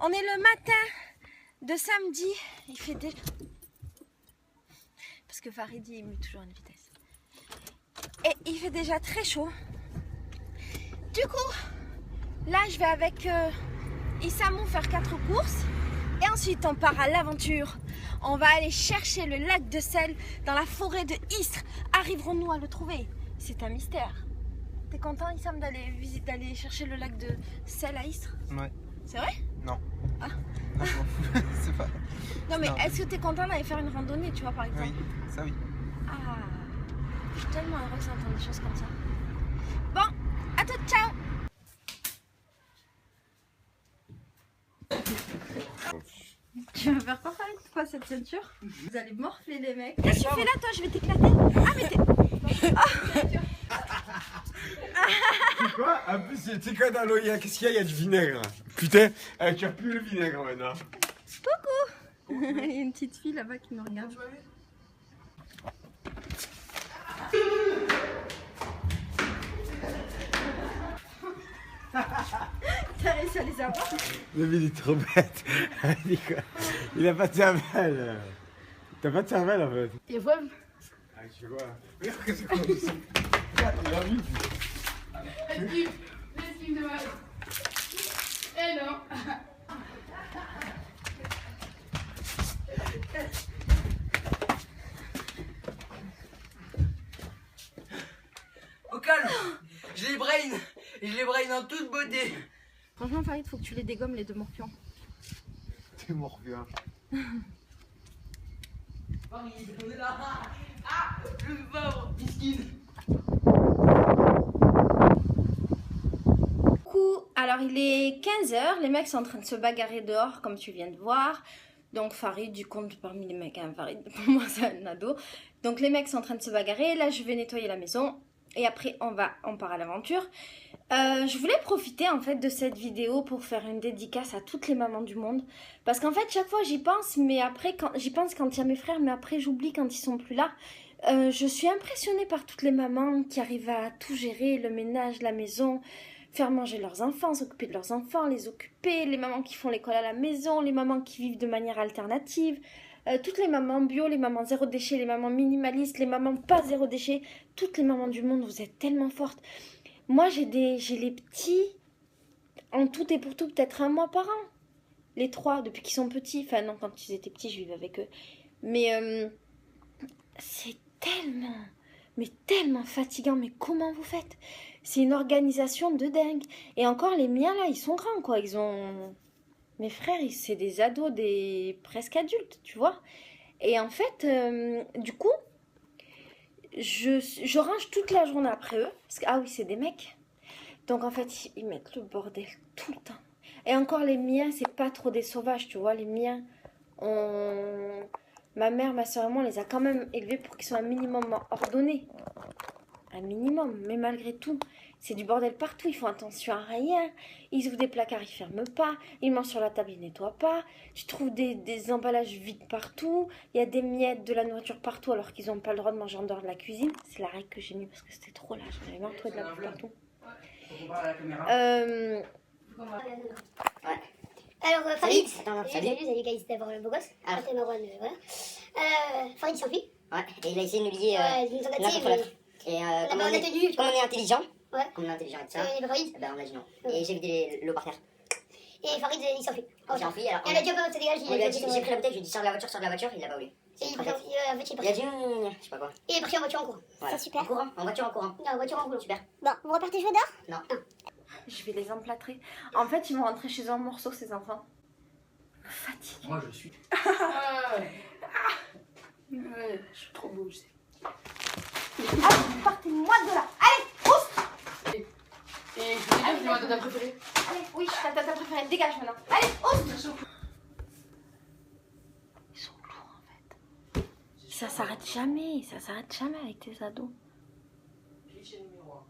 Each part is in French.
On est le matin de samedi. Il fait déjà... Parce que Farid, il met toujours une vitesse. Et il fait déjà très chaud. Du coup, là, je vais avec Isamou faire 4 courses. Et ensuite, on part à l'aventure. On va aller chercher le lac de sel dans la forêt de Istres. Arriverons-nous à le trouver? C'est un mystère. T'es content, Issam, d'aller chercher le lac de sel à Istres? Ouais. C'est vrai? Non. Ah. Non, je m'en fous. C'est pas... Non, mais Non. est-ce que t'es content d'aller faire une randonnée, tu vois, par exemple? Oui, ça oui. Ah, je suis tellement heureuse d'entendre des choses comme ça. Bon, à tout, ciao! Tu vas faire quoi, Farid? C'est quoi cette ceinture? Vous allez morfler les mecs. Qu'est-ce que tu fais là, toi? Je vais t'éclater. Ah, mais t'es... Quoi? En plus, c'est quoi dans l'eau? Qu'est-ce qu'il y a? Il y a du vinaigre. Putain, tu as plus le vinaigre maintenant. Coucou. Il y a une petite fille là-bas qui nous regarde. T'as réussi à les avoir? Le il est trop bête. Il a pas de cervelle. T'as pas de cervelle en fait. Et ouais. Ah, tu vois. Regarde que c'est quoi ici. Regarde, il a vu. L'esquive de mal. Eh non. Au calme. Je les brain en toute beauté. Franchement, Farid, faut que tu les dégommes, les deux morpions. T'es mort, bien. Farid, on est là. Ah, le pauvre, miskin. Coucou, alors il est 15h, les mecs sont en train de se bagarrer dehors comme tu viens de voir. Donc Farid, du compte parmi les mecs, hein, Farid, pour moi c'est un ado. Donc les mecs sont en train de se bagarrer, là je vais nettoyer la maison et après on part à l'aventure. Je voulais profiter en fait de cette vidéo pour faire une dédicace à toutes les mamans du monde. Parce qu'en fait chaque fois j'y pense, mais après j'y pense quand il y a mes frères, mais après j'oublie quand ils sont plus là. Je suis impressionnée par toutes les mamans qui arrivent à tout gérer, le ménage, la maison, faire manger leurs enfants, s'occuper de leurs enfants, les occuper, les mamans qui font l'école à la maison, les mamans qui vivent de manière alternative, toutes les mamans bio, les mamans zéro déchet, les mamans minimalistes, les mamans pas zéro déchet, toutes les mamans du monde, vous êtes tellement fortes. Moi j'ai les petits, en tout et pour tout, peut-être 1 mois par an. Les 3, depuis qu'ils sont petits, enfin non, quand ils étaient petits, je vivais avec eux. Mais c'est tellement fatigant, mais comment vous faites? C'est une organisation de dingue. Et encore les miens là, ils sont grands quoi, ils ont... Mes frères, c'est des ados, des presque adultes, tu vois. Et en fait, du coup, je range toute la journée après eux, parce que, ah oui, c'est des mecs. Donc en fait, ils mettent le bordel tout le temps. Et encore les miens, c'est pas trop des sauvages, tu vois, les miens, ma mère, ma soeur et moi, on les a quand même élevés pour qu'ils soient un minimum ordonnés. Un minimum, mais malgré tout, c'est du bordel partout, ils font attention à rien. Ils ouvrent des placards, ils ferment pas. Ils mangent sur la table, ils nettoient pas. Tu trouves des emballages vides partout. Il y a des miettes, de la nourriture partout, alors qu'ils n'ont pas le droit de manger en dehors de la cuisine. C'est la règle que j'ai mis parce que c'était trop là. J'en avais marre de trouver de la bouffe partout. Faut qu'on parle à la caméra. Ouais. Alors, Farid, Salut. salut guys, d'abord le beau gosse. Ah. Après Marwan, voilà. Farid s'enfuit. Ouais, et il a essayé de nous lier Ouais, d'une l'un tentative. contre l'autre. Et comme on a tenu. on est intelligent, Ouais. comme on est intelligent et tout ça, Et Farid. ben on a dit non. Et j'ai vidé l'eau par terre. Et Farid, il s'enfuit. Il s'est enfui, alors Il a dit, oh, ça dégage, on lui a dit, j'ai pris la bouteille, je lui ai dit sors de la voiture, il l'a pas voulu. Et il En fait, en fait, il est il a dit, je sais pas quoi. Et il est parti en voiture en courant. Voilà. C'est super. En courant, en voiture en courant. Non, en voiture en courant. Super. Bon, vous repartez jouer dehors? Non. Je vais les emplâtrer. En fait, ils vont rentrer chez eux en morceaux, ces enfants. Fatigués. Moi je suis. Ouais, je suis trop beau, je sais. Allez, partez-moi de là. Allez, oust. Et je voulais dire, c'est ma tata préférée. Allez, oui, ta tata préférée, dégage maintenant. Allez, oust. Ils sont lourds en fait. Ça s'arrête jamais avec tes ados. Cliché numéro 1.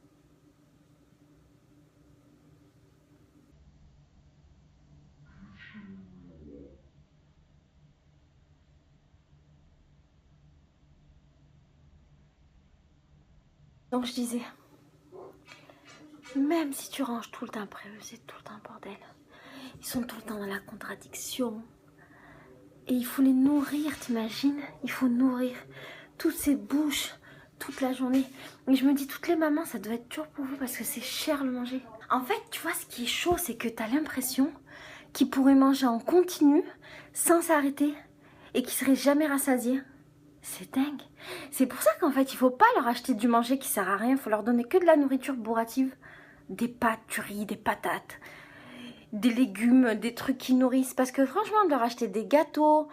Donc je disais, même si tu ranges tout le temps après eux, c'est tout le temps bordel. Ils sont tout le temps dans la contradiction. Et il faut les nourrir, t'imagines? Il faut nourrir toutes ces bouches toute la journée. Et je me dis, toutes les mamans, ça doit être dur pour vous parce que c'est cher le manger. En fait, tu vois, ce qui est chaud, c'est que t'as l'impression qu'ils pourraient manger en continu sans s'arrêter et qu'ils seraient jamais rassasiés. C'est dingue. C'est pour ça qu'en fait, il faut pas leur acheter du manger qui sert à rien. Il faut leur donner que de la nourriture bourrative. Des pâtes, du riz, des patates, des légumes, des trucs qui nourrissent. Parce que franchement, de leur acheter des gâteaux,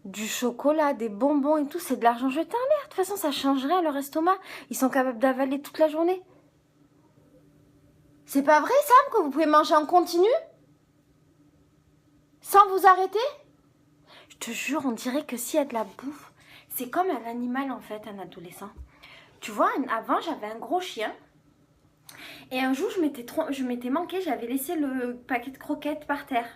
du chocolat, des bonbons et tout, c'est de l'argent jeté en l'air. De toute façon, ça change rien à leur estomac. Ils sont capables d'avaler toute la journée. C'est pas vrai, Sam, que vous pouvez manger en continu? Sans vous arrêter? Je te jure, on dirait que s'il y a de la bouffe, c'est comme un animal en fait, un adolescent. Tu vois, avant, j'avais un gros chien. Et un jour, je m'étais manqué, j'avais laissé le paquet de croquettes par terre.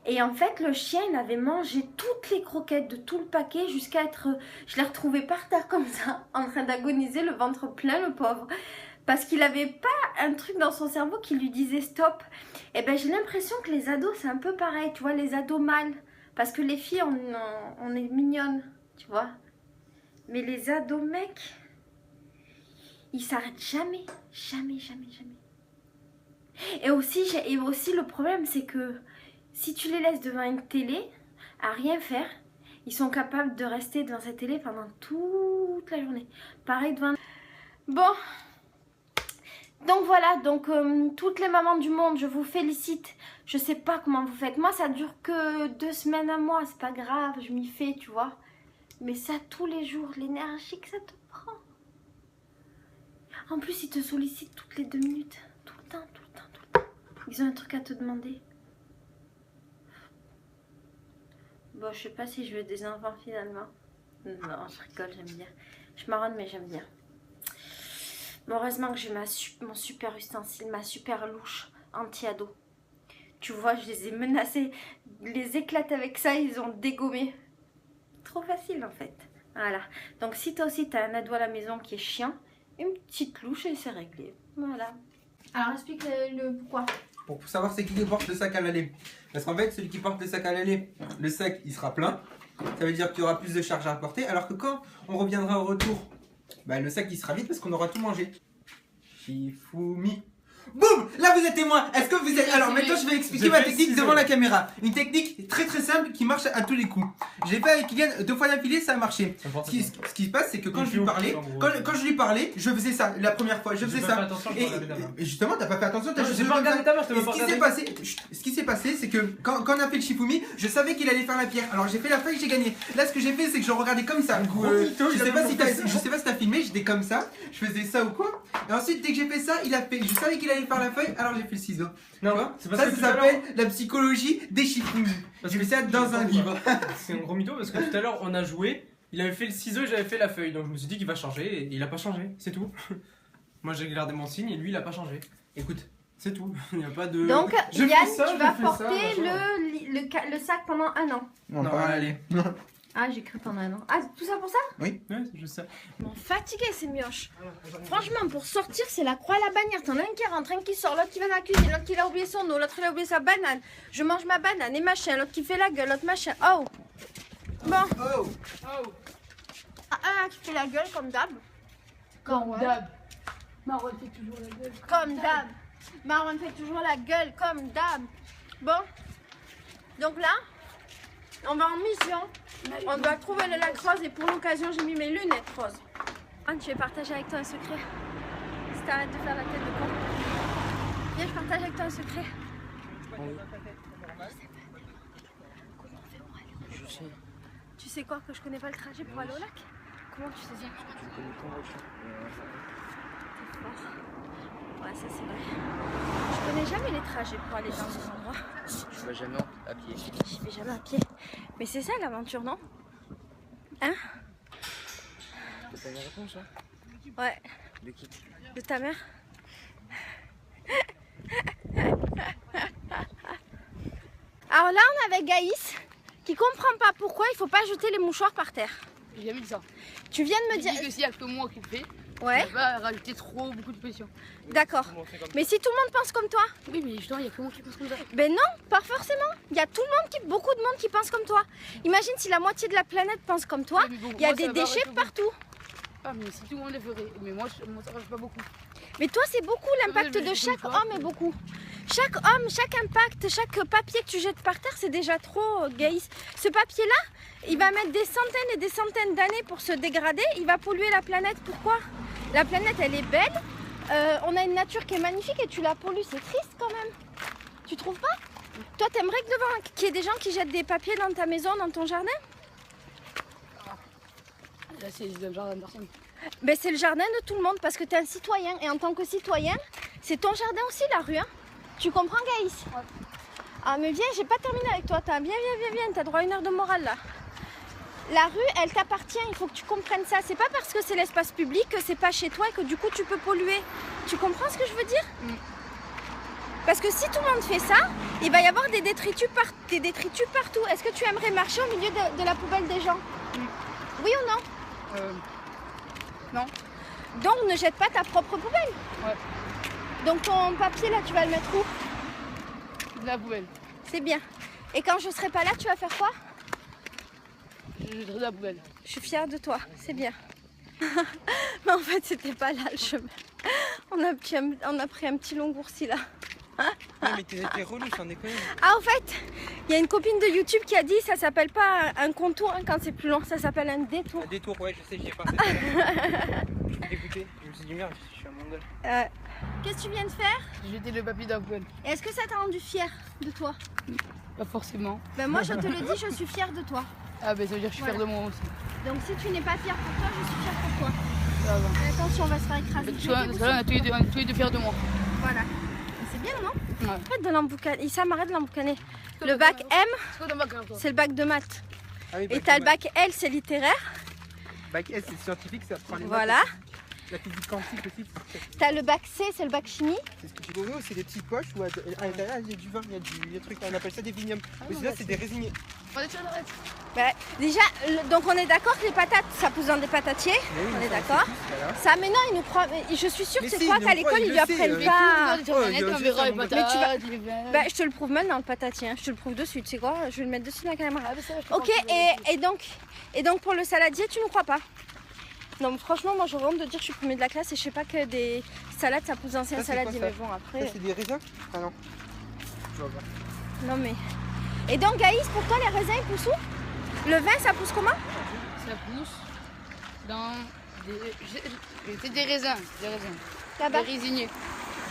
Et en fait, le chien, il avait mangé toutes les croquettes de tout le paquet jusqu'à être... Je l'ai retrouvé par terre comme ça, en train d'agoniser, le ventre plein, le pauvre. Parce qu'il n'avait pas un truc dans son cerveau qui lui disait stop. Et ben j'ai l'impression que les ados, c'est un peu pareil, tu vois, les ados mâles. Parce que les filles, on est mignonnes, tu vois. Mais les ados mecs... Ils s'arrêtent jamais, jamais, jamais, jamais. Et aussi le problème, c'est que si tu les laisses devant une télé, à rien faire, ils sont capables de rester devant cette télé pendant toute la journée. Pareil devant... Bon. Donc voilà, donc toutes les mamans du monde, je vous félicite. Je sais pas comment vous faites. Moi, ça dure que 2 semaines, un mois, c'est pas grave, je m'y fais, tu vois. Mais ça, tous les jours, l'énergie que ça te prend. En plus, ils te sollicitent toutes les 2 minutes. Tout le temps, tout le temps, tout le temps. Ils ont un truc à te demander. Bon, je sais pas si je veux des enfants finalement. Non, je rigole, j'aime bien. Je marronne, mais j'aime bien. Bon, heureusement que j'ai mon super ustensile, ma super louche anti-ado. Tu vois, je les ai menacés, les éclater avec ça, ils ont dégommé. Trop facile en fait. Voilà. Donc si toi aussi t'as un ado à la maison qui est chiant, une petite louche et c'est réglé. Voilà. Alors explique le pourquoi. Pour savoir c'est qui porte le sac à la lait. Parce qu'en fait, celui qui porte le sac à la lait, le sac il sera plein. Ça veut dire qu'il y aura plus de charge à porter. Alors que quand on reviendra au retour, bah, le sac il sera vide parce qu'on aura tout mangé. Shifumi. Boum! Là vous êtes témoin. Est-ce que vous êtes... Alors maintenant je vais expliquer ma technique devant la caméra. Une technique très très simple qui marche à tous les coups. J'ai fait avec Kylian 2 fois d'affilée, ça a marché. Ce qui se passe c'est que quand je lui parlais, quand je lui parlais, je faisais ça la première fois, je faisais ça. Et justement t'as pas fait attention, t'as juste regardé ta main. Ce qui s'est passé c'est que quand on a fait le Shifumi, je savais qu'il allait faire la pierre. Alors j'ai fait la feuille, j'ai gagné. Là ce que j'ai fait c'est que je regardais comme ça. Je sais pas si t'as filmé, j'étais comme ça, je faisais ça ou quoi. Et ensuite dès que j'ai fait ça, il a fait. Je savais qu'il allait faire la feuille, alors j'ai fait le ciseau. Non, c'est parce que ça s'appelle la psychologie des Shifumi. J'ai fait ça dans un livre. C'est un gros mytho parce que tout à l'heure on a joué, il avait fait le ciseau et j'avais fait la feuille. Donc je me suis dit qu'il va changer et il a pas changé, c'est tout. Moi j'ai gardé mon signe et lui il a pas changé. Écoute, c'est tout. Il n'y a pas de. Donc je Yann, ça, tu vas porter le sac pendant 1 an. Non, pas aller. Ah, j'ai cru pendant 1 an. Ah, tout ça pour ça? Ouais, c'est juste ça. Bon, fatigué ces mioches. Franchement, pour sortir, c'est la croix à la bannière. T'en as un qui rentre, un qui sort, l'autre qui va dans la cuisine, l'autre qui a oublié son eau, l'autre il a oublié sa banane. Je mange ma banane et machin, l'autre qui fait la gueule, l'autre machin. Oh! Bon. Oh! Un qui fait la gueule comme d'hab. Comme d'hab. Marron fait toujours la gueule. Comme d'hab. Marron fait toujours la gueule comme d'hab. Bon. Donc là, on va en mission. On doit trouver le lac rose et pour l'occasion, j'ai mis mes lunettes roses. Anne, je vais partager avec toi un secret. Si t'arrêtes de faire la tête de con. Viens, je partage avec toi un secret. Je sais. Tu sais quoi, que je connais pas le trajet pour aller au lac? Comment tu sais ça? Je connais ton voiture. T'es fort. Ouais, ça c'est vrai. Je connais jamais les trajets pour aller dans ces endroits. Tu vas jamais à pied. J'y vais jamais à pied. Mais c'est ça l'aventure, non? Hein? T'as une réponse, hein? Ouais. De qui? De ta mère? Alors là, on est avec Gaïs qui comprend pas pourquoi il faut pas jeter les mouchoirs par terre. J'ai jamais dit ça. Tu viens de me J'ai dire... dit que s'il y a que moi qui le fais, Ouais, On va pas rajouter beaucoup de pollution. d'accord. Mais si tout le monde pense comme toi? Oui, mais justement, il y a que moi qui pense comme ça. Ben non, pas forcément. Il y a beaucoup de monde qui pense comme toi. Imagine si la moitié de la planète pense comme toi. Oui, mais bon, Il y a moi, des ça va déchets rajouter partout. Ah, mais si tout le monde le ferait. Mais moi, ça rajoute pas beaucoup. Mais toi, c'est beaucoup l'impact de chaque homme est beaucoup. Chaque homme, chaque impact, chaque papier que tu jettes par terre, c'est déjà trop, Gaïs. Ce papier-là, il va mettre des centaines et des centaines d'années pour se dégrader. Il va polluer la planète. Pourquoi? La planète, elle est belle. On a une nature qui est magnifique et tu la pollues. C'est triste quand même. Tu trouves pas? Toi, t'aimerais que devant qu'il y ait des gens qui jettent des papiers dans ta maison, dans ton jardin? Là, c'est le jardin de personne. Ben, c'est le jardin de tout le monde parce que tu es un citoyen. Et en tant que citoyen, c'est ton jardin aussi, la rue. Hein. Tu comprends, Gaïs? Ouais. Ah, mais viens, j'ai pas terminé avec toi. Viens, t'as droit à 1 heure de morale là. La rue, elle t'appartient, il faut que tu comprennes ça. C'est pas parce que c'est l'espace public que c'est pas chez toi et que du coup tu peux polluer. Tu comprends ce que je veux dire? Parce que si tout le monde fait ça, il va y avoir des détritus, partout. Est-ce que tu aimerais marcher au milieu de la poubelle des gens? Oui ou non? Non. Donc ne jette pas ta propre poubelle. Ouais. Donc ton papier là, tu vas le mettre où? De la poubelle. C'est bien. Et quand je serai pas là, tu vas faire quoi? Je jetterai de la poubelle. Je suis fière de toi, c'est bien. Mais en fait, c'était pas là le chemin. On a pris un petit longourci là. Ouais, mais t'es relou, sans déconner. Ah, en fait, il y a une copine de YouTube qui a dit ça s'appelle pas un contour hein, quand c'est plus long, ça s'appelle un détour. Un détour, ouais, je sais, j'y ai pensé. Je suis dégoûté. Je me suis dit merde, je suis un mongol. Qu'est-ce que tu viens de faire? J'ai jeté le papier dans la poubelle. Et est-ce que ça t'a rendu fière de toi? Pas forcément. Ben moi, je te le dis, je suis fière de toi. Ah, ben ça veut dire que je suis fière de moi aussi. Donc si tu n'es pas fière pour toi, je suis fière pour toi. Ça va. Mais attention, on va se faire écraser. Tu vois, parce que là, on est tous les deux fiers de moi. Voilà. C'est bien, non? Ouais. Arrête de l'emboucaner. Issa, arrête de l'emboucaner. Le bac M, C'est quoi ton bac alors, toi? c'est le bac de maths. Ah oui, Et t'as le bac L, c'est littéraire. Bac S, c'est scientifique, ça prend les Voilà. maths. La physique quantique aussi. T'as le bac C, c'est le bac chimie. C'est ce que tu vois, c'est des petites poches où à l'intérieur il y a du vin, il y a des trucs, on appelle ça des vignobles. Mais là c'est des résinés. Allez, tu arrête. Bah, déjà, donc on est d'accord que les patates, ça pousse dans des patatiers. On est d'accord. Ça, mais non, ils nous croient. Je suis sûre Mais que si, c'est quoi ils qu'à nous l'école croient, ils ils lui le apprennent savent. pas. Sur Internet, on verra les Mais tu patates, les verres. Bah, je te le prouve maintenant dans le patatier. Hein. Je te le prouve de suite. Tu sais quoi? Je vais le mettre dessus dans la caméra. Ah, ben ça va, je te Ok, parle. et donc pour le saladier, tu ne crois pas? Non, mais franchement, moi j'aurais honte de dire que je suis premier de la classe et je sais pas que des salades ça pousse dans un Ça, c'est saladier. quoi, Mais ça bon, après. Ça c'est des raisins? Ah non. Je vois pas. Non, mais. Et donc, Gaïs, pour toi, les raisins ils poussent où? Le vin ça pousse comment? Ça pousse dans des. C'est des raisins. Des raisins. Là-bas. Des résiniers.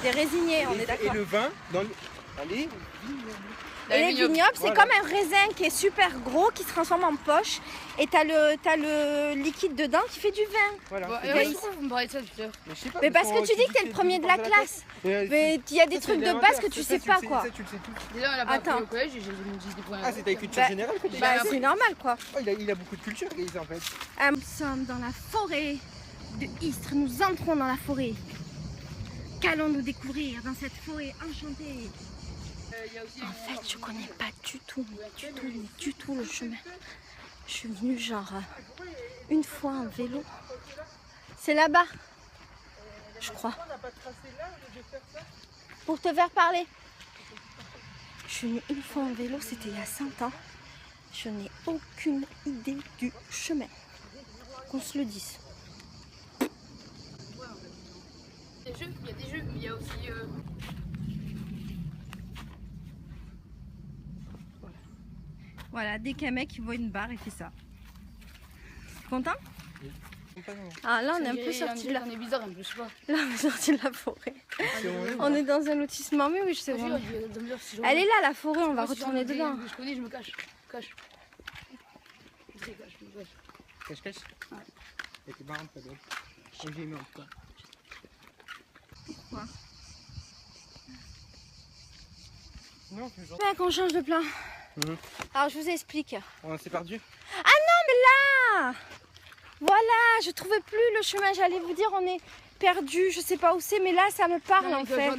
Des résiniers, on est Et d'accord. le vin dans le. Allez, Et les vignobles. vignobles, c'est Voilà. comme un raisin qui est super gros, qui se transforme en poche. Et t'as le liquide dedans qui fait du vin. voilà. Bon, c'est et des- pourquoi vous me parlez de ça tout à l'heure? Mais je sais pas. Mais parce que tu dis que t'es le premier de la classe. Mais il y a des trucs de base que tu sais pas, quoi. Ça, tu le sais tout. Déjà, on l'a pas Attends. appris au collège et j'ai des points. Ah, c'est ta culture Bah, générale que tu Bah, après- c'est normal, quoi. Oh, il a beaucoup de culture, Gaïs, en fait. Nous sommes dans la forêt de Istres. Nous entrons dans la forêt. Qu'allons-nous découvrir dans cette forêt enchantée? En fait, je connais pas du tout le chemin. Je suis venue genre une fois en vélo. C'est là-bas, je crois. Pour te faire parler. Je suis venue une fois en vélo, c'était il y a 100 ans. Je n'ai aucune idée du chemin. Qu'on se le dise. Il y a des jeux, mais il y a aussi. Voilà, dès qu'un mec voit une barre, il fait ça. Content? Ah, là on est un peu sorti de la... On est bizarre un peu, je sais pas. Là, on est sorti de la forêt. On est dans un lotissement, mais oui, je sais vraiment. Elle est là, la forêt, on va retourner dedans. Je connais, je me cache. Cache. Je me cache, je me cache. Cache-cache. Ouais. Et t'es marrant, pas drôle. J'ai aimé en tout cas. Quoi? Non, c'est genre. Mec, on change de plan. Mhm. Alors, je vous explique. On s'est perdu. Ah, voilà, je trouvais plus le chemin. J'allais vous dire, on est perdu, je sais pas où c'est, mais là, ça me parle en fait.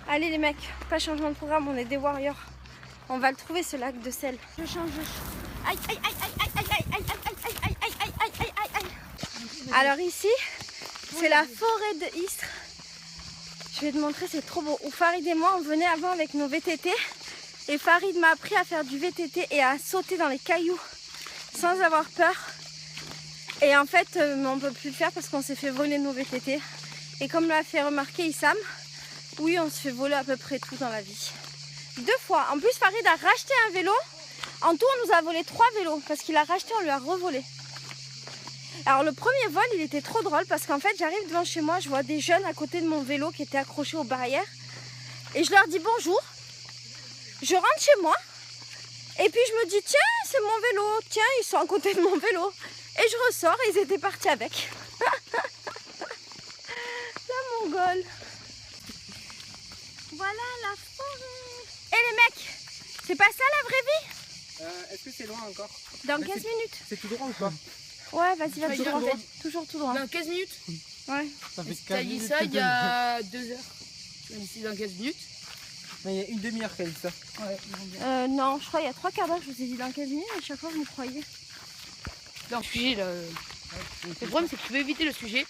Allez, les mecs, pas changement de programme, on est des warriors. On va le trouver, ce lac de sel. Je change. Aïe, aïe, aïe, aïe, aïe, aïe, aïe, aïe, aïe, aïe, aïe, aïe, aïe, aïe, aïe, aïe. Alors ici, C'est la forêt de Istres. Je vais te montrer, c'est trop beau. Où Farid et moi, on venait avant avec nos VTT. Et Farid m'a appris à faire du VTT et à sauter dans les cailloux sans avoir peur. Et en fait, on ne peut plus le faire parce qu'on s'est fait voler nos VTT. Et comme l'a fait remarquer Issam, oui, on se fait voler à peu près tout dans la vie. 2 fois. En plus, Farid a racheté un vélo. En tout, on nous a volé 3 vélos parce qu'il a racheté, on lui a revolé. Alors le premier vol, il était trop drôle parce qu'en fait, j'arrive devant chez moi, je vois des jeunes à côté de mon vélo qui étaient accrochés aux barrières. Et je leur dis bonjour. Je rentre chez moi. Et puis je me dis, tiens, c'est mon vélo. Tiens, ils sont à côté de mon vélo. Et je ressors et ils étaient partis avec. La mongole. Voilà la forêt. Et les mecs, c'est pas ça la vraie vie? Est-ce que c'est loin encore? Dans 15 minutes. C'est tout droit ou pas? Ouais, vas-y, vas-y, Toujours droit. droit. Toujours tout droit. Dans 15 minutes. Ouais. Ça fait T'as dit ça il y a 2 heures. Tu m'as dit c'est dans 15 minutes. Mais il y a une demi-heure qu'elle dit ça. Ouais. Non, je crois il y a 3 quarts d'heure, je vous ai dit dans 15 minutes et chaque fois vous me croyez. Dans le sujet là. Le problème c'est que tu veux éviter le sujet.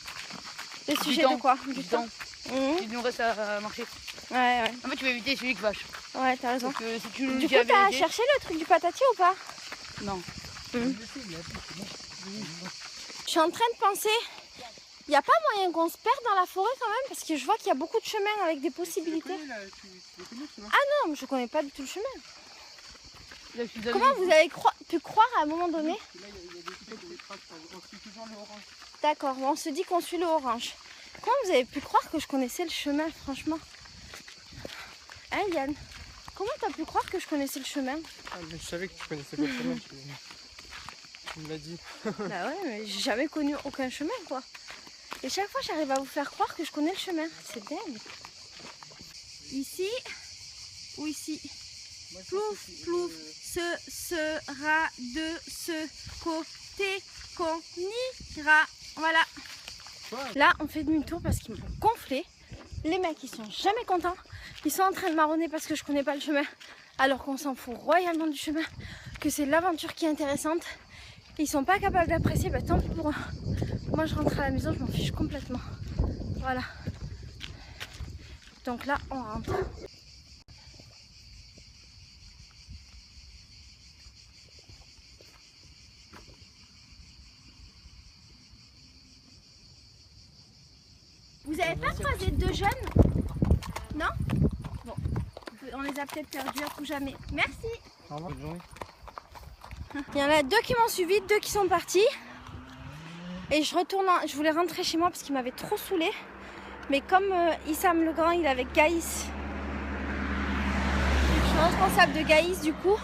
Le Du sujet temps. de quoi? Du temps. Mhm. Il nous reste à marcher. Ouais, En fait tu veux éviter celui qui vache. ouais, t'as raison. Parce que si tu nous Du dis coup, la t'as vérité. cherché le truc du patatier ou pas? Non. Je suis en train de penser, il n'y a pas moyen qu'on se perde dans la forêt quand même? Parce que je vois qu'il y a beaucoup de chemins avec des possibilités. Ah non, mais je connais pas du tout le chemin. Là, je suis dans Comment le- vous avez pu croire à un moment donné? D'accord, bon, on se dit qu'on suit le orange. Comment vous avez pu croire que je connaissais le chemin, franchement? Hein, Yann? Comment t'as pu croire que je connaissais le chemin? Ah, mais je savais que tu connaissais pas le chemin. Tu me l'as dit. Bah ouais, mais j'ai jamais connu aucun chemin, quoi. Et chaque fois, j'arrive à vous faire croire que je connais le chemin. C'est dingue. Ici ou ici? Plouf, plouf, ce sera de ce côté qu'on ira. Voilà. Là, on fait demi-tour parce qu'ils m'ont gonflé. Les mecs, ils sont jamais contents. Ils sont en train de marronner parce que je connais pas le chemin. Alors qu'on s'en fout royalement du chemin. Que c'est l'aventure qui est intéressante. Ils sont pas capables d'apprécier, bah tant pis pour eux. Moi je rentre à la maison, je m'en fiche complètement. Voilà. Donc là on rentre. Vous avez pas croisé 2 jeunes? Non? Bon, on les a peut-être perdus à tout jamais. Merci. Bonne journée. Il y en a 2 qui m'ont suivi, 2 qui sont partis. Et je voulais rentrer chez moi parce qu'il m'avait trop saoulé. Mais comme Issam le Grand, il est avec Gaïs. Je suis responsable de Gaïs du coup.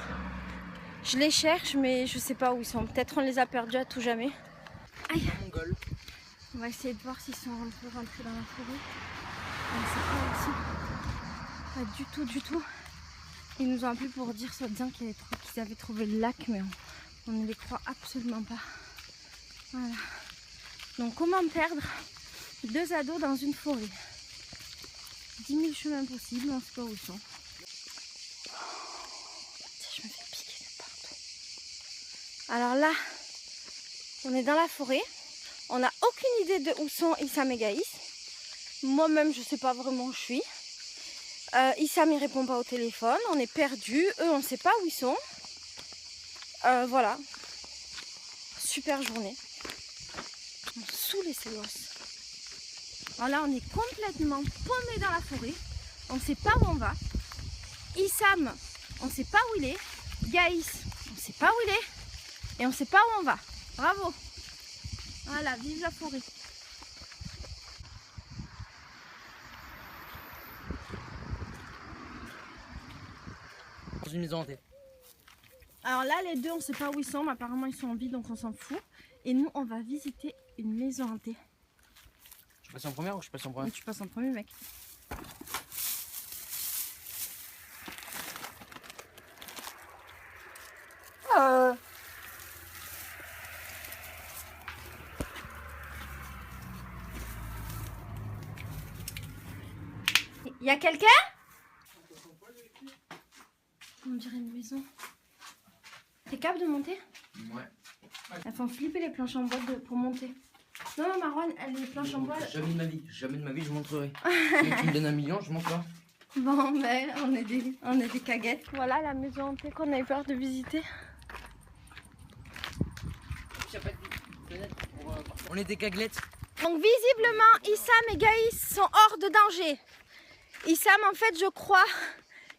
Je les cherche mais je sais pas où ils sont. Peut-être on les a perdus à tout jamais. Aïe. On va essayer de voir s'ils sont rentrés dans la forêt. On ne sait pas aussi. Pas du tout, du tout. Ils nous ont appelé pour dire, soi-disant, qu'ils avaient trouvé le lac, mais on ne les croit absolument pas. Voilà. Donc comment perdre 2 ados dans une forêt? 10 000 chemins possibles, on ne sait pas où ils sont. Je me fais piquer de partout. Alors là, on est dans la forêt. On n'a aucune idée de où sont Issam et Gaïs. Moi-même, je ne sais pas vraiment où je suis. Issam il répond pas au téléphone, on est perdu, eux on sait pas où ils sont. Voilà. Super journée. On est saoulés ces gosses. Alors là on est complètement paumé dans la forêt. On ne sait pas où on va. Issam, on ne sait pas où il est. Gaïs, on ne sait pas où il est. Et on ne sait pas où on va. Bravo. Voilà, vive la forêt. Dans une maison hantée. Alors là, les 2, on sait pas où ils sont, mais apparemment ils sont en vie, donc on s'en fout. Et nous, on va visiter une maison hantée. Je passe en première ou je passe en première? Tu passes en premier, mec. Y a quelqu'un? On dirait une maison. T'es capable de monter? Ouais. Elles font flipper les planches en bois pour monter. Non, Marwan, les planches en bois. Jamais de ma vie, je montrerai. Si tu me donnes 1 million, je montre pas. Bon, ben, on est des caguettes. Voilà la maison hantée qu'on a eu peur de visiter. On est des caglettes. Donc visiblement, Issam et Gaïs sont hors de danger. Issam, en fait, je crois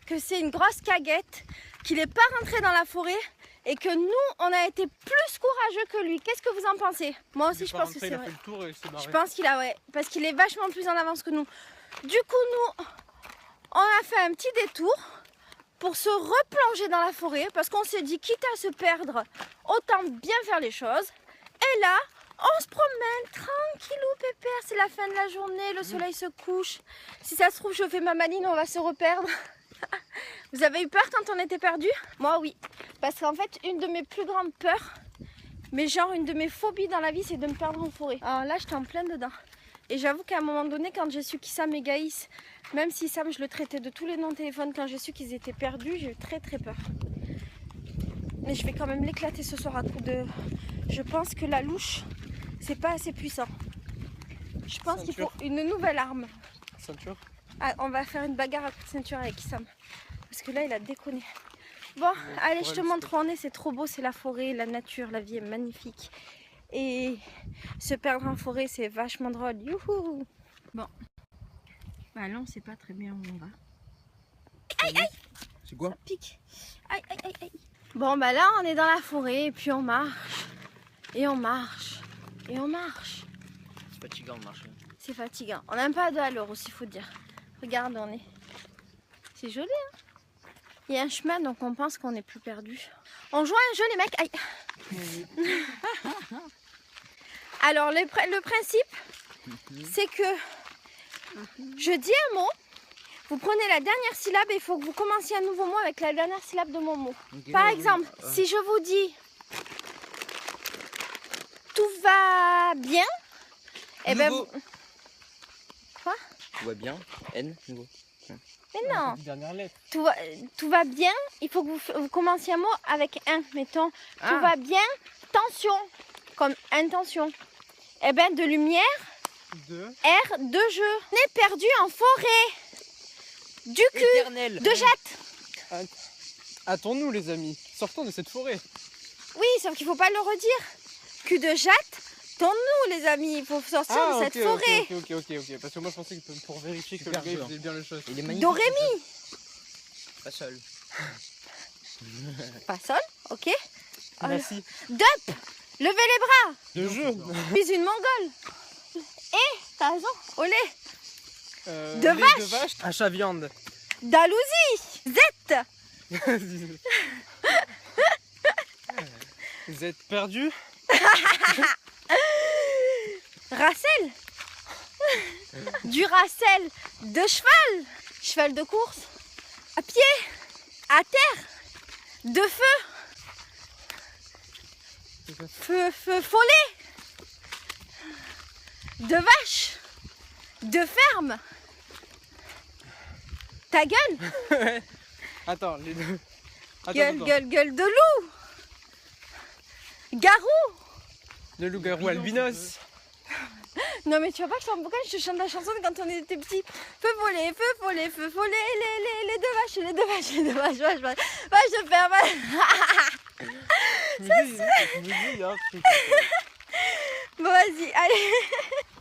que c'est une grosse caguette, qu'il n'est pas rentré dans la forêt et que nous, on a été plus courageux que lui. Qu'est-ce que vous en pensez? Moi aussi, je pense que c'est vrai. Je pense qu'il a, ouais, parce qu'il est vachement plus en avance que nous. Du coup, nous, on a fait un petit détour pour se replonger dans la forêt parce qu'on s'est dit, quitte à se perdre, autant bien faire les choses. Et là, on se promène tranquillou pépère, c'est la fin de la journée, le soleil se couche. Si ça se trouve, je fais ma maline, on va se reperdre. Vous avez eu peur quand on était perdu? Moi oui, parce qu'en fait, une de mes plus grandes peurs, mais genre une de mes phobies dans la vie, c'est de me perdre en forêt. Alors là, j'étais en plein dedans. Et j'avoue qu'à un moment donné, quand j'ai su qu'Issam et Gaïs, même si Sam, je le traitais de tous les noms de téléphone, quand j'ai su qu'ils étaient perdus, j'ai eu très très peur. Mais je vais quand même l'éclater ce soir à coup de... Je pense que la louche, c'est pas assez puissant. Je pense qu'il faut une nouvelle arme. Ceinture. Ah, on va faire une bagarre à coup de ceinture avec Issam. Parce que là, il a déconné. Bon, allez, je te montre où on est. C'est trop beau, c'est la forêt, la nature, la vie est magnifique. Et se perdre en forêt, c'est vachement drôle. Youhou! Bon. Bah là, on sait pas très bien où on va. Aïe, aïe! C'est quoi? Ça pique. Aïe, aïe, aïe, aïe. Bon, bah là, on est dans la forêt et puis on marche. Et on marche. Et on marche. C'est fatigant de marcher. C'est fatigant. On n'a pas de à l'heure aussi, faut dire. Regarde, on est. C'est joli, hein? Il y a un chemin, donc on pense qu'on n'est plus perdu. On joue à un jeu, les mecs. Aïe. Alors, le principe, c'est que je dis un mot, vous prenez la dernière syllabe et il faut que vous commenciez un nouveau mot avec la dernière syllabe de mon mot. Okay. Par exemple, si je vous dis tout va bien, et ben vous... Quoi? Tout va bien. N, nouveau. Mais non, Dernière lettre. tout va bien, il faut que vous commenciez un mot avec un, mettons. Tout va bien, tension, comme intention. Et ben de lumière, R, de jeu. On est perdu en forêt. Du cul, Éternel. de jatte. Hâtons-nous les amis, sortons de cette forêt. Oui, sauf qu'il faut pas le redire. Cul de jatte, tourne-nous les amis, il faut sortir de cette forêt. Ok. Parce que moi je pensais que pour vérifier que le gars il faisait bien les choses. Il est magnifique. Do, ré, mi. Pas seul. Pas sol, ok. Merci. Dup, levez les bras. De jeu. Je suis une mongole. Et, t'as raison, olé. De vache. De vache. Achat viande. Dalousie, zette. Vous êtes perdu? Racel. Du racel de cheval. Cheval de course. À pied. À terre. De feu. Feu follet. De vache. De ferme. Ta gueule. Attends, les deux. Gueule de loup. Garou. De loup-garou albinos. Non mais tu vois pas que pourquoi je te chante la chanson de quand on était petits. Feu follet, les deux vaches, vache de fer, Bon vas-y, allez.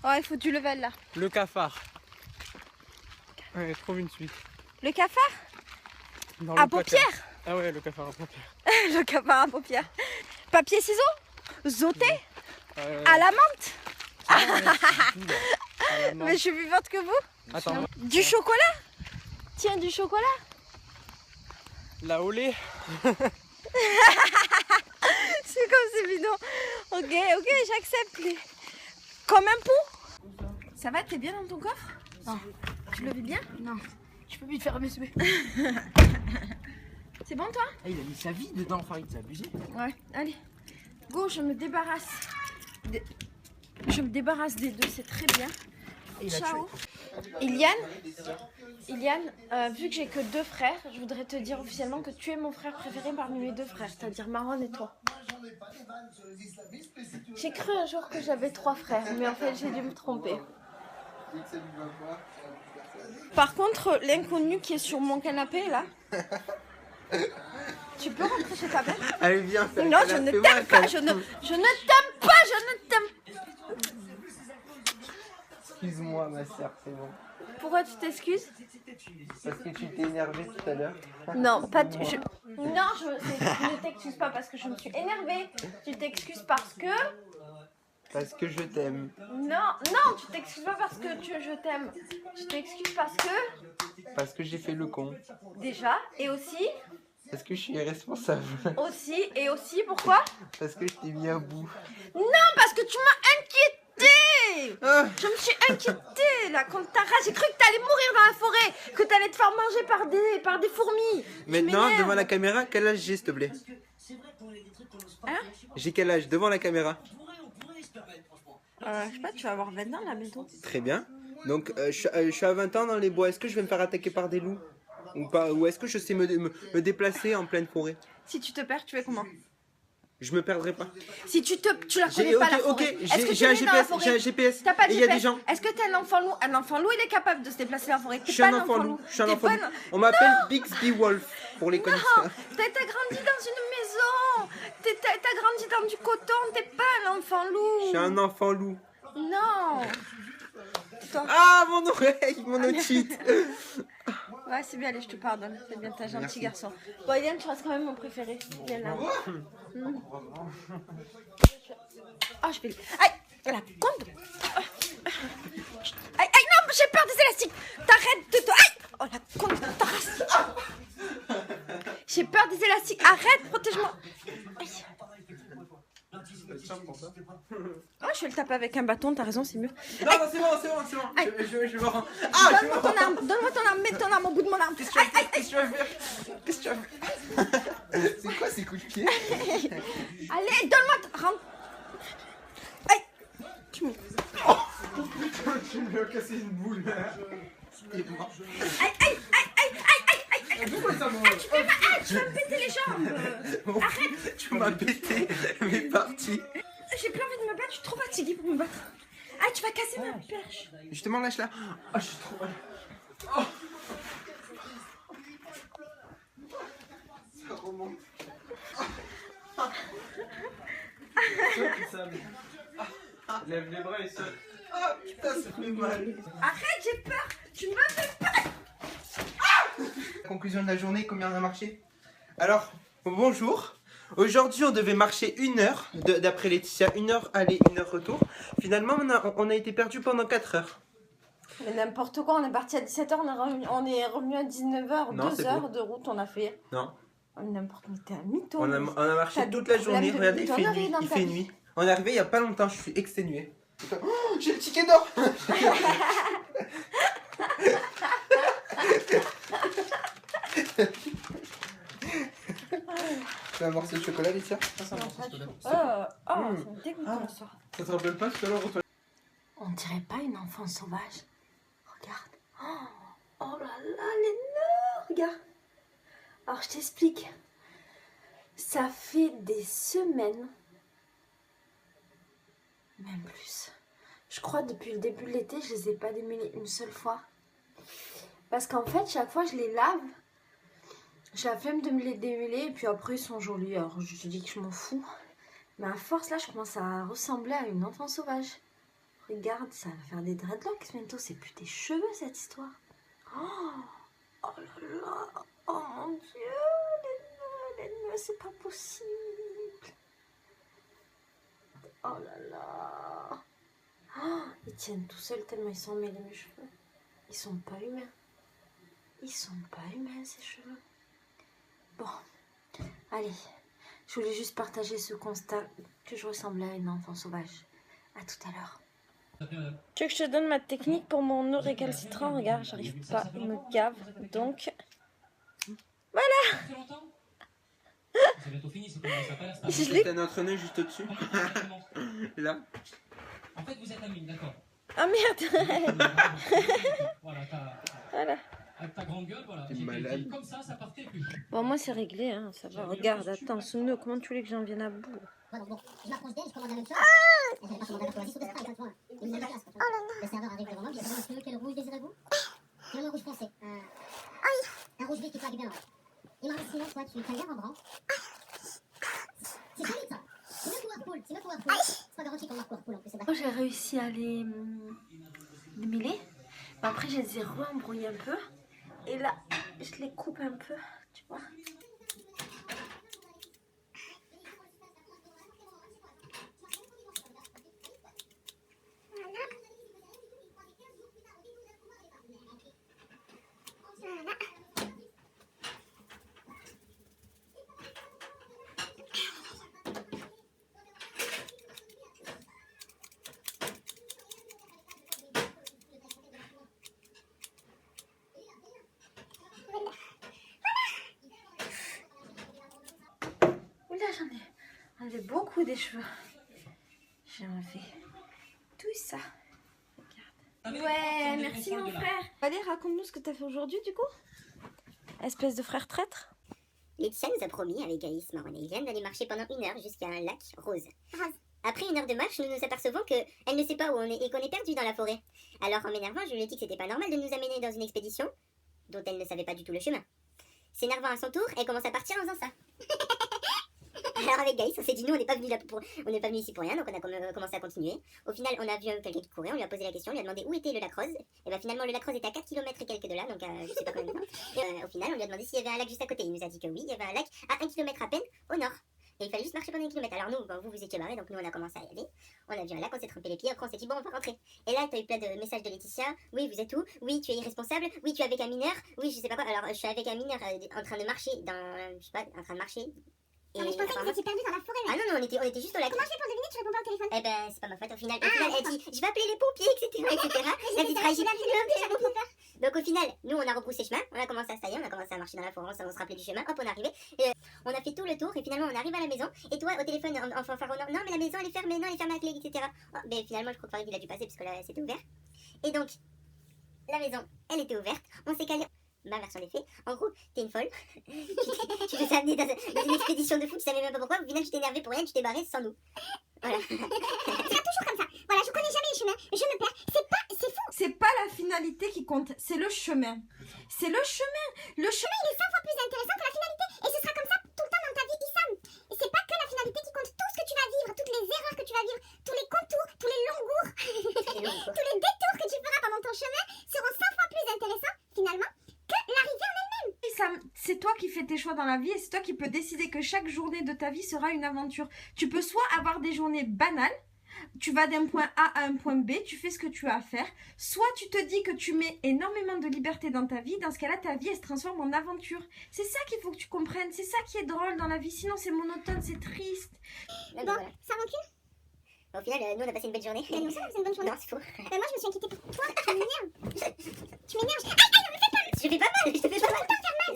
Oh il faut du level là. Le cafard. Ouais, trouve une suite. Le cafard Dans à le placard. paupières. Ah ouais, le cafard à paupières. Le cafard à paupières. Papier ciseaux. Zoté. À la menthe. Mais je suis plus forte que vous. Attends, Du chocolat. Tiens, du chocolat. la olé. C'est comme c'est bidon. Ok, j'accepte. Comme un pou. Ça va, t'es bien dans ton coffre? Non. Tu le vis bien? Non, je peux plus te faire baiser. C'est bon toi? Ah, il a mis sa vie dedans, Farid, c'est abusé. Ouais, allez. Go, je me débarrasse. Je me débarrasse des deux, c'est très bien. Il a Ciao. tué. Iliane, vu que j'ai que 2 frères, je voudrais te dire officiellement que tu es mon frère préféré parmi mes 2 frères, c'est-à-dire Marwan et toi. J'ai cru un jour que j'avais 3 frères, mais en fait j'ai dû me tromper. Par contre, l'inconnu qui est sur mon canapé là, tu peux rentrer chez ta mère? Allez, viens. Non, je ne t'aime pas, je ne t'aime pas, je ne t'aime pas. Excuse-moi, ma soeur, c'est bon. Pourquoi tu t'excuses? Parce que tu t'es énervée tout à l'heure. Non, pas tu. Non, je ne t'excuse pas parce que je me suis énervée. Tu t'excuses parce que. Parce que je t'aime. Non, tu t'excuses pas parce que je t'aime. Tu t'excuses parce que. Parce que j'ai fait le con. Déjà, et aussi. Parce que je suis irresponsable. Aussi, pourquoi? Parce que je t'ai mis à bout. Non, parce que tu m'as inquiétée. Ah. Je me suis inquiétée là contre ta race. J'ai cru que t'allais mourir dans la forêt, que t'allais te faire manger par des fourmis. Maintenant, m'énerves. devant la caméra, quel âge j'ai, s'il te plaît? Hein? J'ai quel âge devant la caméra? Je sais pas, tu vas avoir 20 ans là bientôt. Très bien. Donc, je suis à 20 ans dans les bois. Est-ce que je vais me faire attaquer par des loups? Ou pas? Ou est-ce que je sais me déplacer en pleine forêt? Si tu te perds, tu fais comment? Je me perdrai pas. Si tu la connais pas la forêt. Ok, Est-ce que j'ai un tu es né dans la GPS, forêt? j'ai un GPS. T'as pas de Et il y a des GPS. gens. Est-ce que t'es un enfant loup? Un enfant loup, il est capable de se déplacer dans la forêt. Je T'es suis pas un enfant loup. Je suis un T'es enfant pas loup. On m'appelle Bixby Wolf pour les connaisseurs. T'as grandi dans une maison. T'as grandi dans du coton. T'es pas un enfant loup. Je suis un enfant loup. Non. Toi. Ah, mon oreille, mon otite. Ouais, c'est bien, allez, je te pardonne. C'est bien, t'es un gentil Merci. garçon. Bon, Iliane, tu restes quand même mon préféré. Viens là. Ah, je vais. Aïe, la compte. Aïe, non, j'ai peur des élastiques. T'arrêtes de te. Aïe. Oh, la compte de ta race. J'ai peur des élastiques. Arrête, protège-moi. Aïe. Oh, je vais le taper avec un bâton, t'as raison, c'est mieux. Non, non, c'est bon. Aïe. Je vais voir. Ah, je vais Donne-moi voir. ton arme, mets ton arme au bout de mon arme. Qu'est-ce que tu vas faire? Qu'est-ce que tu vas faire? C'est quoi ces coups de pied? Allez, donne-moi ton. Rentre. Aïe. Tu me. Tu me as cassé une boule. Aïe. Tu vas me péter les jambes. Arrête. Tu m'as pété mes parties. J'ai plus envie de me battre, je suis trop fatiguée pour me battre. Ah, tu vas casser ma perche. Justement, lâche là. Ah, je suis trop mal. Oh. Ça remonte. Lève les bras et saute. Ah, putain, ça fait mal. Arrête, j'ai peur. Tu me fais peur. Conclusion de la journée, combien on a marché? Alors, bonjour. Aujourd'hui, on devait marcher 1 heure, d'après Laetitia, 1 heure aller, 1 heure retour. Finalement, on a été perdu pendant 4 heures. Mais n'importe quoi, on est parti à 17h, on est revenu à 19h, Non, 2 c'est heures beau. de route on a fait. Non, N'importe quoi, t'es un mytho. on a marché T'as toute des la journée. problèmes de Regardez, il fait conneries nuit. dans Il ta fait vie. nuit. On est arrivé il y a pas longtemps, je suis exténué. Oh, j'ai le ticket d'or. Tu veux un morceau de chocolat, Laetitia? C'est me dégoûte Ah. ça. Ça te rappelle pas tout à l'heure au toilette? On dirait pas une enfant sauvage. Regarde. Oh là là, les nœuds, regarde. Alors je t'explique. Ça fait des semaines, même plus. Je crois depuis le début de l'été, je les ai pas démêlés une seule fois. Parce qu'en fait, chaque fois je les lave, j'ai la flemme de me les démêler et puis après ils sont jolis. Alors je te dis que je m'en fous. Mais à force là, je commence à ressembler à une enfant sauvage. Regarde, ça va faire des dreadlocks bientôt. C'est plus des cheveux cette histoire. Oh là là. Oh mon Dieu. Les nœuds, c'est pas possible. Oh là là. Oh, ils tiennent tout seuls tellement ils sont mêlés mes cheveux. Ils sont pas humains. Ils sont pas humains ces cheveux. Bon. Allez. Je voulais juste partager ce constat que je ressemblais à une enfant sauvage. À tout à l'heure. Tu veux que je te donne ma technique pour mon nœud récalcitrant? Regarde, j'arrive pas, il me gave. Donc, voilà. C'est bientôt fini, c'est comment ça s'appelle? Je l'ai. T'as notre nœud juste au-dessus. Là. En fait, vous êtes amis, d'accord. Ah merde. Voilà, Voilà. avec ta grande gueule, voilà. T'es malade. Comme ça partait plus. Bon, moi c'est réglé, hein, ça va. Regarde, attends, Souno, comment tu voulais que j'en vienne à bout? Voilà, bon, je m'approche d'elle, je commande la même chose. Elle savait pas commander la commande, c'est pas exactement. Il me met la place, quoi. Le serveur arrive devant moi, je lui dis monsieur, quel rouge désirez-vous? Finalement, rouge foncé. Un rouge vif qui flaque bien. Il m'a dit sinon, toi, tu tiens bien en branche. C'est solide ça. C'est mieux que Whirlpool, c'est mieux que Whirlpool. C'est pas garanti qu'on marque Whirlpool en plus, c'est d'accord. J'ai réussi à les mêler. Mais après, je les ai re-embrouillés un peu. Et là, je les coupe un peu, tu vois. Oula, j'en ai enlevé beaucoup des cheveux. J'ai enlevé tout ça. Regarde. Ouais, merci mon frère. Allez, raconte-nous ce que t'as fait aujourd'hui du coup. Espèce de frère traître. Laetitia nous a promis avec Gaïs, Marwan et Iliane d'aller marcher pendant 1 heure jusqu'à un lac rose. Après 1 heure de marche, nous nous apercevons qu'elle ne sait pas où on est et qu'on est perdu dans la forêt. Alors en m'énervant, je lui ai dit que c'était pas normal de nous amener dans une expédition dont elle ne savait pas du tout le chemin. S'énervant à son tour, elle commence à partir en faisant ça. Alors avec Gaïs, on s'est dit nous on n'est pas venus ici pour rien, donc on a commencé à continuer. Au final, on a vu quelqu'un qui courait, on lui a posé la question, on lui a demandé où était le lac Rose. Et bien finalement le lac Rose était à 4 km et quelques de là, donc je sais pas combien de temps. Et au final, on lui a demandé s'il y avait un lac juste à côté. Il nous a dit que oui, il y avait un lac à 1 km à peine au nord. Et il fallait juste marcher pendant 1 km. Alors nous, vous étiez barrés, donc nous on a commencé à y aller. On a vu un lac, on s'est trempé les pieds, après on s'est dit bon on va rentrer. Et là t'as eu plein de messages de Laetitia. Oui, vous êtes où? Oui, tu es irresponsable. Oui, tu es avec un mineur. Oui, je sais pas quoi. Alors je suis avec un mineur en train de marcher dans, je sais pas, en train de marcher. Et Non, mais je pensais que vous étiez perdu dans la forêt. Ah non, on était juste au lac. Comment je fais pour deviner? Tu réponds pas au téléphone. Eh ben, c'est pas ma faute. Au final, elle dit je vais appeler les pompiers, etc. Elle dit j'avais trop peur. donc au final, nous on a rebroussé chemin, on a commencé à on a commencé à marcher dans la forêt, on se rappelait du chemin, hop on est arrivé, et on a fait tout le tour et finalement on arrive à la maison et toi au téléphone en fanfaronnant non mais la maison elle est fermée, non elle est fermée à clé, etc. Oh, mais finalement je crois que Farid il a dû passer parce que là c'était ouvert. Et donc la maison elle était ouverte, on s'est calé. Ma version des faits, en gros, t'es une folle. tu nous as amené dans une expédition de foot, tu savais même pas pourquoi. Au final, tu t'es énervé pour rien, tu t'es barré sans nous. Voilà. C'est toujours comme ça. Voilà, je connais jamais les chemins, je me perds. C'est fou. C'est pas la finalité qui compte, c'est le chemin. C'est le chemin. Le chemin, Il est 100 fois plus intéressant que la finalité. Et ce sera comme ça tout le temps dans ta vie, Issam. Et c'est pas que la finalité qui compte. Tout ce que tu vas vivre, toutes les erreurs que tu vas vivre, tous les contours, tous les longours, tous les détours que tu feras pendant ton chemin seront 100 fois plus intéressants, finalement, que l'arrivée en elle-même. c'est toi qui fais tes choix dans la vie et c'est toi qui peux décider que chaque journée de ta vie sera une aventure. Tu peux soit avoir des journées banales, tu vas d'un point A à un point B, tu fais ce que tu as à faire, soit tu te dis que tu mets énormément de liberté dans ta vie, dans ce cas-là ta vie elle se transforme en aventure. C'est ça qu'il faut que tu comprennes, c'est ça qui est drôle dans la vie, sinon c'est monotone, c'est triste. Bon, Bon, ça rancune. au final, nous on a passé une belle journée. Mais nous aussi, c'est une bonne journée. Non, c'est faux. Mais moi, je me suis inquiétée pour toi. Tu m'énerves. Tu m'énerves. Je fais pas mal, je te fais pas mal.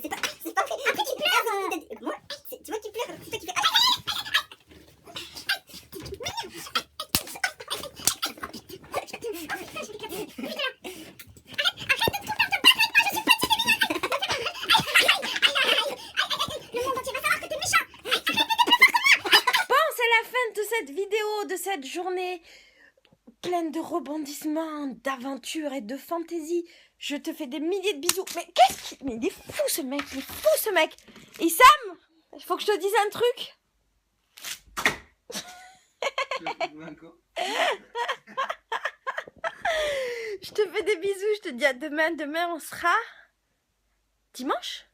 C'est pas vrai. Après tu pleures. Moi, tu vois, tu pleures. C'est toi qui fais. Cette vidéo de cette journée pleine de rebondissements, d'aventures et de fantaisie. Je te fais des milliers de bisous. Mais qu'est-ce qu'il... Mais il est fou ce mec, il est fou ce mec. Issam, il faut que je te dise un truc. Je te fais des bisous, je te dis à demain. Demain on sera... Dimanche ?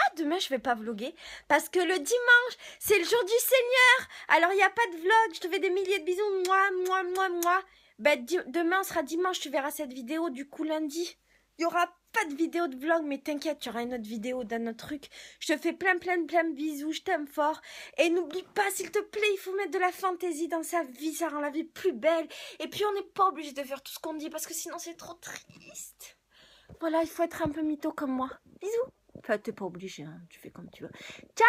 Ah, demain, je vais pas vlogger parce que le dimanche, c'est le jour du Seigneur. Alors, il n'y a pas de vlog. Je te fais des milliers de bisous. Moi. Ben, demain, on sera dimanche. Tu verras cette vidéo. Du coup, lundi, il n'y aura pas de vidéo de vlog. Mais t'inquiète, tu auras une autre vidéo d'un autre truc. Je te fais plein de bisous. Je t'aime fort. Et n'oublie pas, s'il te plaît, il faut mettre de la fantaisie dans sa vie. Ça rend la vie plus belle. Et puis, on n'est pas obligé de faire tout ce qu'on dit parce que sinon, c'est trop triste. Voilà, il faut être un peu mytho comme moi. Bisous. Enfin, t'es pas obligé, hein. Tu fais comme tu veux. Ciao!